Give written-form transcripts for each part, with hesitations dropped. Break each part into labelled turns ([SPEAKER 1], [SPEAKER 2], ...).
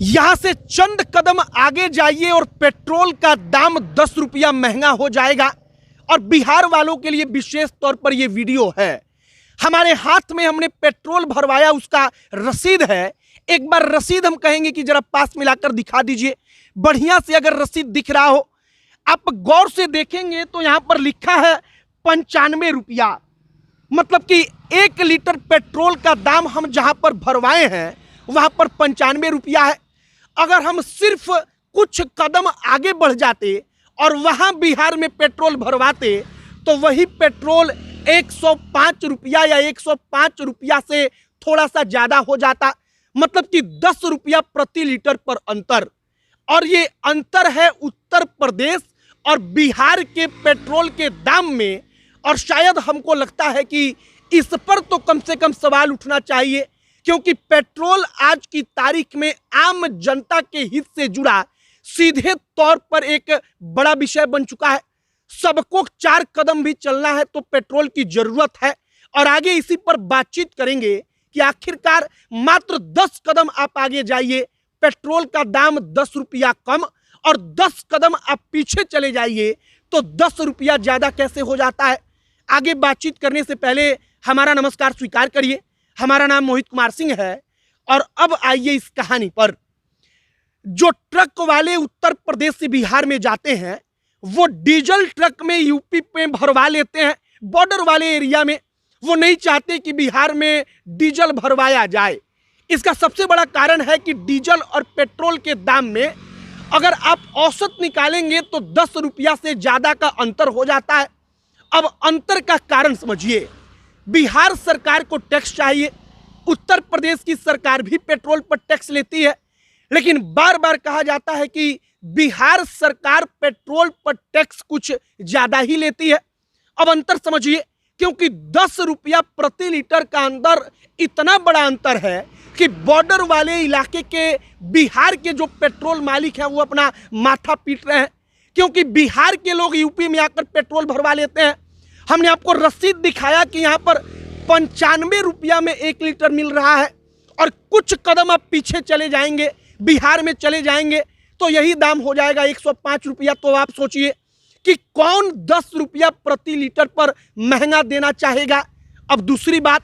[SPEAKER 1] यहां से चंद कदम आगे जाइए और पेट्रोल का दाम 10 रुपया महंगा हो जाएगा। और बिहार वालों के लिए विशेष तौर पर यह वीडियो है। हमारे हाथ में हमने पेट्रोल भरवाया, उसका रसीद है। एक बार रसीद हम कहेंगे कि जरा पास मिलाकर दिखा दीजिए, बढ़िया से अगर रसीद दिख रहा हो। आप गौर से देखेंगे तो यहां पर लिखा है 95 रुपया, मतलब कि 1 लीटर पेट्रोल का दाम हम जहां पर भरवाए हैं वहां पर 95 रुपया है। अगर हम सिर्फ कुछ कदम आगे बढ़ जाते और वहां बिहार में पेट्रोल भरवाते तो वही पेट्रोल 105 रुपया या 105 रुपया से थोड़ा सा ज्यादा हो जाता, मतलब कि 10 रुपया प्रति लीटर पर अंतर। और ये अंतर है उत्तर प्रदेश और बिहार के पेट्रोल के दाम में। और शायद हमको लगता है कि इस पर तो कम से कम सवाल उठना चाहिए, क्योंकि पेट्रोल आज की तारीख में आम जनता के हित से जुड़ा सीधे तौर पर एक बड़ा विषय बन चुका है। सबको 4 कदम भी चलना है तो पेट्रोल की जरूरत है। और आगे इसी पर बातचीत करेंगे कि आखिरकार मात्र 10 कदम आप आगे जाइए, पेट्रोल का दाम 10 रुपया कम, और 10 कदम आप पीछे चले जाइए तो 10 रुपया ज्यादा कैसे हो जाता है। आगे बातचीत करने से पहले हमारा नमस्कार स्वीकार करिए। हमारा नाम मोहित कुमार सिंह है। और अब आइए इस कहानी पर। जो ट्रक वाले उत्तर प्रदेश से बिहार में जाते हैं वो डीजल ट्रक में यूपी में भरवा लेते हैं, बॉर्डर वाले एरिया में। वो नहीं चाहते कि बिहार में डीजल भरवाया जाए। इसका सबसे बड़ा कारण है कि डीजल और पेट्रोल के दाम में अगर आप औसत निकालेंगे तो 10 रुपया से ज्यादा का अंतर हो जाता है। अब अंतर का कारण समझिए। बिहार सरकार को टैक्स चाहिए, उत्तर प्रदेश की सरकार भी पेट्रोल पर टैक्स लेती है, लेकिन बार बार कहा जाता है कि बिहार सरकार पेट्रोल पर टैक्स कुछ ज्यादा ही लेती है। अब अंतर समझिए, क्योंकि 10 रुपया प्रति लीटर का अंदर इतना बड़ा अंतर है कि बॉर्डर वाले इलाके के बिहार के जो पेट्रोल मालिक हैं वो अपना माथा पीट रहे हैं, क्योंकि बिहार के लोग यूपी में आकर पेट्रोल भरवा लेते हैं। हमने आपको रसीद दिखाया कि यहाँ पर 95 रुपया में 1 लीटर मिल रहा है। और कुछ कदम आप पीछे चले जाएंगे, बिहार में चले जाएंगे तो यही दाम हो जाएगा 105 रुपया। तो आप सोचिए कि कौन 10 रुपया प्रति लीटर पर महंगा देना चाहेगा। अब दूसरी बात,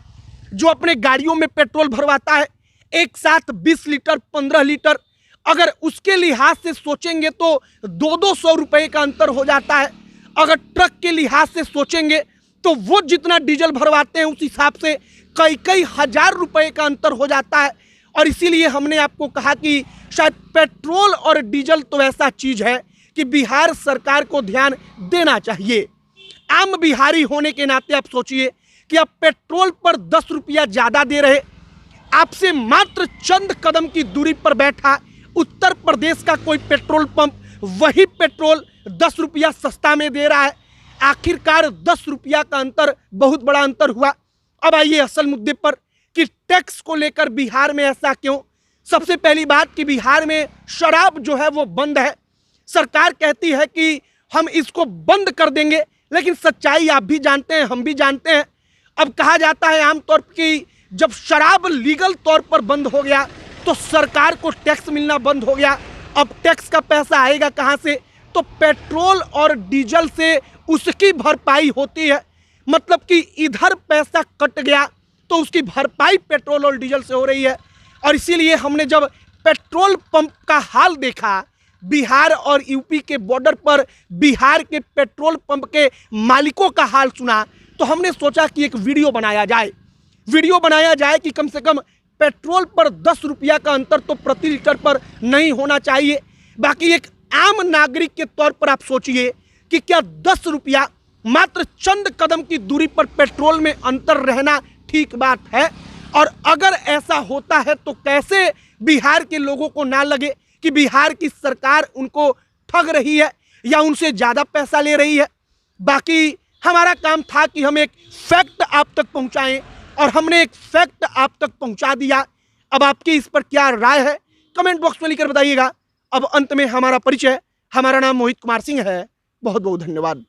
[SPEAKER 1] जो अपने गाड़ियों में पेट्रोल भरवाता है एक साथ 20 लीटर 15 लीटर, अगर उसके लिहाज से सोचेंगे तो 200 रुपये का अंतर हो जाता है। अगर ट्रक के लिहाज से सोचेंगे तो वो जितना डीजल भरवाते हैं उस हिसाब से कई हजार रुपए का अंतर हो जाता है। और इसीलिए हमने आपको कहा कि शायद पेट्रोल और डीजल तो ऐसा चीज है कि बिहार सरकार को ध्यान देना चाहिए। आम बिहारी होने के नाते आप सोचिए कि आप पेट्रोल पर 10 रुपया ज्यादा दे रहे, आपसे मात्र चंद कदम की दूरी पर बैठा उत्तर प्रदेश का कोई पेट्रोल पंप वही पेट्रोल 10 रुपया सस्ता में दे रहा है। आखिरकार 10 रुपया का अंतर बहुत बड़ा अंतर हुआ। अब आइए असल मुद्दे पर कि टैक्स को लेकर बिहार में ऐसा क्यों। सबसे पहली बात कि बिहार में शराब जो है वो बंद है। सरकार कहती है कि हम इसको बंद कर देंगे, लेकिन सच्चाई आप भी जानते हैं, हम भी जानते हैं। अब कहा जाता है आमतौर पर कि जब शराब लीगल तौर पर बंद हो गया तो सरकार को टैक्स मिलना बंद हो गया। अब टैक्स का पैसा आएगा कहां से? तो पेट्रोल और डीजल से उसकी भरपाई होती है। मतलब कि इधर पैसा कट गया तो उसकी भरपाई पेट्रोल और डीजल से हो रही है। और इसीलिए हमने जब पेट्रोल पंप का हाल देखा बिहार और यूपी के बॉर्डर पर, बिहार के पेट्रोल पंप के मालिकों का हाल सुना, तो हमने सोचा कि एक वीडियो बनाया जाए कि कम से कम पेट्रोल पर 10 रुपया का अंतर तो प्रति लीटर पर नहीं होना चाहिए। बाकी एक आम नागरिक के तौर पर आप सोचिए कि क्या 10 रुपया मात्र चंद कदम की दूरी पर पेट्रोल में अंतर रहना ठीक बात है? और अगर ऐसा होता है तो कैसे बिहार के लोगों को ना लगे कि बिहार की सरकार उनको ठग रही है या उनसे ज़्यादा पैसा ले रही है। बाकी हमारा काम था कि हम एक फैक्ट आप तक पहुंचाएं, और हमने एक फैक्ट आप तक पहुंचा दिया। अब आपकी इस पर क्या राय है कमेंट बॉक्स में लिखकर बताइएगा। अब अंत में हमारा परिचय, हमारा नाम मोहित कुमार सिंह है। बहुत बहुत धन्यवाद।